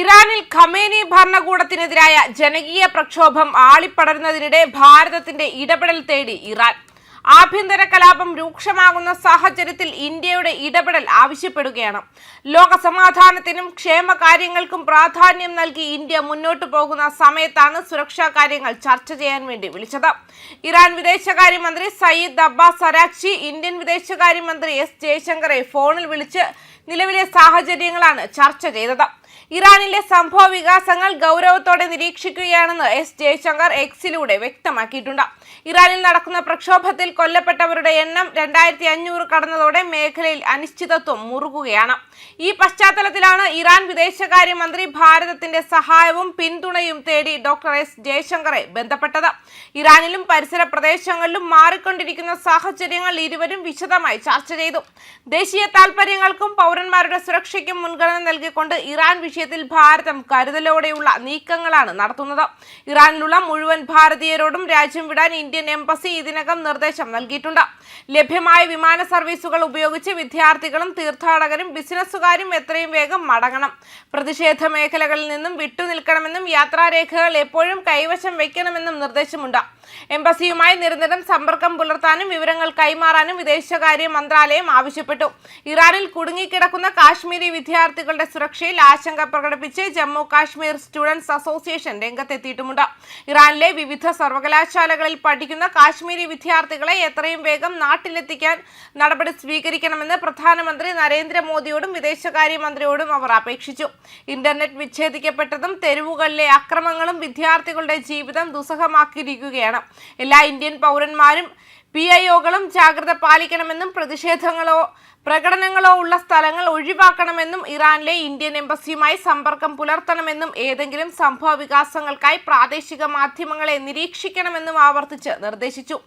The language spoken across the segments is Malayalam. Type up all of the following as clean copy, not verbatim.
ഇറാനിൽ ഖമേനി ഭരണകൂടത്തിനെതിരായ ജനകീയ പ്രക്ഷോഭം ആളിപ്പടരുന്നതിനിടെ ഭാരതത്തിന്റെ ഇടപെടൽ തേടി ഇറാൻ. ആഭ്യന്തര കലാപം രൂക്ഷമാകുന്ന സാഹചര്യത്തിൽ ഇന്ത്യയുടെ ഇടപെടൽ ആവശ്യപ്പെടുകയാണ്. ലോക സമാധാനത്തിനും ക്ഷേമകാര്യങ്ങൾക്കും പ്രാധാന്യം നൽകി ഇന്ത്യ മുന്നോട്ടു പോകുന്ന സമയത്താണ് സുരക്ഷാ കാര്യങ്ങൾ ചർച്ച ചെയ്യാൻ വേണ്ടി വിളിച്ചത്. ഇറാൻ വിദേശകാര്യമന്ത്രി സയ്യിദ് അബ്ബാസ് അരാക്ചി ഇന്ത്യൻ വിദേശകാര്യമന്ത്രി എസ് ജയശങ്കറെ ഫോണിൽ വിളിച്ച് നിലവിലെ സാഹചര്യങ്ങളാണ് ചർച്ച ചെയ്തത്. ഇറാനിലെ സംഭവ വികാസങ്ങൾ ഗൗരവത്തോടെ നിരീക്ഷിക്കുകയാണെന്ന് എസ് ജയശങ്കർ എക്സിലൂടെ വ്യക്തമാക്കിയിട്ടുണ്ട്. ഇറാനിൽ നടക്കുന്ന പ്രക്ഷോഭത്തിൽ കൊല്ലപ്പെട്ടവരുടെ എണ്ണം 2500 കടന്നതോടെ മേഖലയിൽ അനിശ്ചിതത്വം മുറുകുകയാണ്. ഈ പശ്ചാത്തലത്തിലാണ് ഇറാൻ വിദേശകാര്യമന്ത്രി ഭാരതത്തിന്റെ സഹായവും പിന്തുണയും തേടി ഡോക്ടർ എസ് ജയശങ്കറെ ബന്ധപ്പെട്ടത്. ഇറാനിലും പരിസര പ്രദേശങ്ങളിലും മാറിക്കൊണ്ടിരിക്കുന്ന സാഹചര്യങ്ങൾ ഇരുവരും വിശദമായി ചർച്ച ചെയ്തു. ദേശീയ താൽപര്യങ്ങൾക്കും പൗരന്മാരുടെ സുരക്ഷയ്ക്കും മുൻഗണന നൽകിക്കൊണ്ട് ഇറാൻ വിഷയത്തിൽ ഭാരതം കരുതലോടെയുള്ള നീക്കങ്ങളാണ് നടത്തുന്നത്. ഇറാനിലുള്ള മുഴുവൻ ഭാരതീയരോടും രാജ്യം വിടാൻ ഇന്ത്യൻ എംബസി ഇതിനകം നിർദ്ദേശം നൽകിയിട്ടുണ്ട്. ലഭ്യമായ വിമാന സർവീസുകൾ ഉപയോഗിച്ച് വിദ്യാർത്ഥികളും തീർത്ഥാടകരും ബിസിനസ്സുകാരും എത്രയും വേഗം മടങ്ങണം. പ്രതിഷേധ മേഖലകളിൽ നിന്നും വിട്ടുനിൽക്കണമെന്നും യാത്രാരേഖകൾ എപ്പോഴും കൈവശം വയ്ക്കണമെന്നും നിർദ്ദേശമുണ്ട്. എംബസിയുമായി നിരന്തരം സമ്പർക്കം പുലർത്താനും വിവരങ്ങൾ കൈമാറാനും വിദേശകാര്യ മന്ത്രാലയം ആവശ്യപ്പെട്ടു. ഇറാനിൽ കുടുങ്ങിക്കിടക്കുന്ന കാശ്മീരി വിദ്യാർത്ഥികളുടെ സുരക്ഷയിൽ ആശങ്ക പ്രകടിപ്പിച്ച് ജമ്മു കാശ്മീർ സ്റ്റുഡൻസ് അസോസിയേഷൻ രംഗത്തെത്തിയിട്ടുമുണ്ട്. ഇറാനിലെ വിവിധ സർവകലാശാലകളിൽ പഠിക്കുന്ന കാശ്മീരി വിദ്യാർത്ഥികളെ എത്രയും വേഗം നാട്ടിലെത്തിക്കാൻ നടപടി സ്വീകരിക്കണമെന്ന് പ്രധാനമന്ത്രി നരേന്ദ്രമോദിയോടും വിദേശകാര്യമന്ത്രിയോടും അവർ അപേക്ഷിച്ചു. ഇന്റർനെറ്റ് വിച്ഛേദിക്കപ്പെട്ടതും തെരുവുകളിലെ അക്രമങ്ങളും വിദ്യാർത്ഥികളുടെ ജീവിതം ദുസ്സഹമാക്കിയിരിക്കുകയാണ്. എല്ലാ ഇന്ത്യൻ പൗരന്മാരും PIOകളും ജാഗ്രത പാലിക്കണമെന്നും പ്രകടനങ്ങളോ ഉള്ള സ്ഥലങ്ങൾ ഒഴിവാക്കണമെന്നും ഇറാനിലെ ഇന്ത്യൻ എംബസിയുമായി സമ്പർക്കം പുലർത്തണമെന്നും ഏതെങ്കിലും സംഭവ വികാസങ്ങൾക്കായി പ്രാദേശിക മാധ്യമങ്ങളെ നിരീക്ഷിക്കണമെന്നും ആവർത്തിച്ച് നിർദ്ദേശിച്ചു.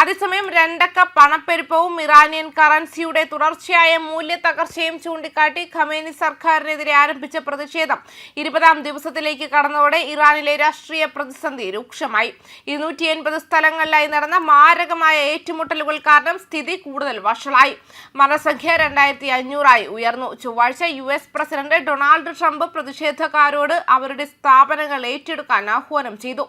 അതേസമയം 2 അക്ക പണപ്പെരുപ്പവും ഇറാനിയൻ കറൻസിയുടെ തുടർച്ചയായ മൂല്യത്തകർച്ചയും ചൂണ്ടിക്കാട്ടി ഖമേനി സർക്കാരിനെതിരെ ആരംഭിച്ച പ്രതിഷേധം 20ാം ദിവസത്തിലേക്ക് കടന്നതോടെ ഇറാനിലെ രാഷ്ട്രീയ പ്രതിസന്ധി രൂക്ഷമായി. 280 സ്ഥലങ്ങളിലായി നടന്ന മാരകമായ ഏറ്റുമുട്ടലുകൾ കാരണം സ്ഥിതി കൂടുതൽ വഷളായി. മരണസംഖ്യ 2500 ഉയർന്നു. ചൊവ്വാഴ്ച US പ്രസിഡന്റ് ഡൊണാൾഡ് ട്രംപ് പ്രതിഷേധക്കാരോട് അവരുടെ സ്ഥാപനങ്ങൾ ഏറ്റെടുക്കാൻ ആഹ്വാനം ചെയ്തു.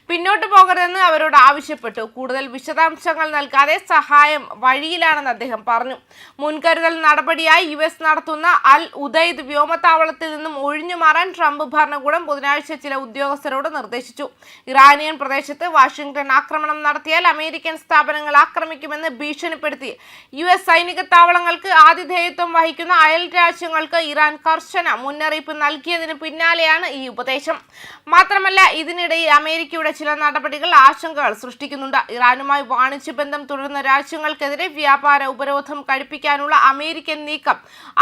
പിന്നോട്ടു പോകരുതെന്ന് അവരോട് ആവശ്യപ്പെട്ടു. കൂടുതൽ വിശദാംശങ്ങൾ നൽകാതെ സഹായം വഴിയിലാണെന്ന് അദ്ദേഹം പറഞ്ഞു. മുൻകരുതൽ നടപടിയായി US നടത്തുന്ന അൽ ഉദൈദ് വ്യോമതാവളത്തിൽ നിന്നും ഒഴിഞ്ഞുമാറാൻ ട്രംപ് ഭരണകൂടം ബുധനാഴ്ച ചില ഉദ്യോഗസ്ഥരോട് നിർദ്ദേശിച്ചു. ഇറാനിയൻ പ്രദേശത്ത് വാഷിംഗ്ടൺ ആക്രമണം നടത്തിയാൽ അമേരിക്കൻ സ്ഥാപനങ്ങൾ ആക്രമിക്കുമെന്ന് ഭീഷണിപ്പെടുത്തി US സൈനിക താവളങ്ങൾക്ക് ആതിഥേയത്വം വഹിക്കുന്ന അയൽ രാജ്യങ്ങൾക്ക് ഇറാൻ കർശന മുന്നറിയിപ്പ് നൽകിയതിന് പിന്നാലെയാണ് ഈ ഉപദേശം. മാത്രമല്ല, ഇതിനിടയിൽ അമേരിക്കയുടെ ചില നടപടികൾ ആശങ്കകൾ സൃഷ്ടിക്കുന്നുണ്ട്. ഇറാനുമായി വാണിജ്യ ബന്ധം തുടരുന്ന രാജ്യങ്ങൾക്കെതിരെ വ്യാപാര ഉപരോധം കഴിപ്പിക്കാനുള്ള അമേരിക്കൻ നീക്കം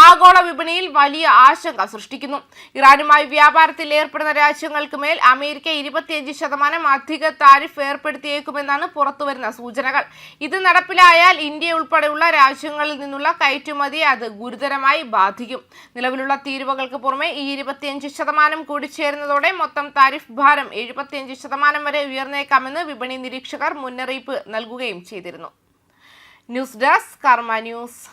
ആഗോള വിപണിയിൽ വലിയ ആശങ്ക സൃഷ്ടിക്കുന്നു. ഇറാനുമായി വ്യാപാരത്തിൽ ഏർപ്പെടുന്ന രാജ്യങ്ങൾക്ക് മേൽ അമേരിക്ക 25% അധിക താരിഫ് ഏർപ്പെടുത്തിയേക്കുമെന്നാണ് പുറത്തുവരുന്ന സൂചനകൾ. ഇത് നടപ്പിലായാൽ ഇന്ത്യ ഉൾപ്പെടെയുള്ള രാജ്യങ്ങളിൽ നിന്നുള്ള കയറ്റുമതി അത് ഗുരുതരമായി ബാധിക്കും. നിലവിലുള്ള തീരുവകൾക്ക് പുറമെ ഈ 25% കൂടി ചേരുന്നതോടെ മൊത്തം താരിഫ് ഭാരം 75% വരെ ഉയർന്നേക്കാമെന്ന് വിപണി നിരീക്ഷകർ മുന്നറിയിപ്പ് നൽകുകയും ചെയ്തിരുന്നു. ന്യൂസ് ഡെസ്ക് കർമ്മ ന്യൂസ്.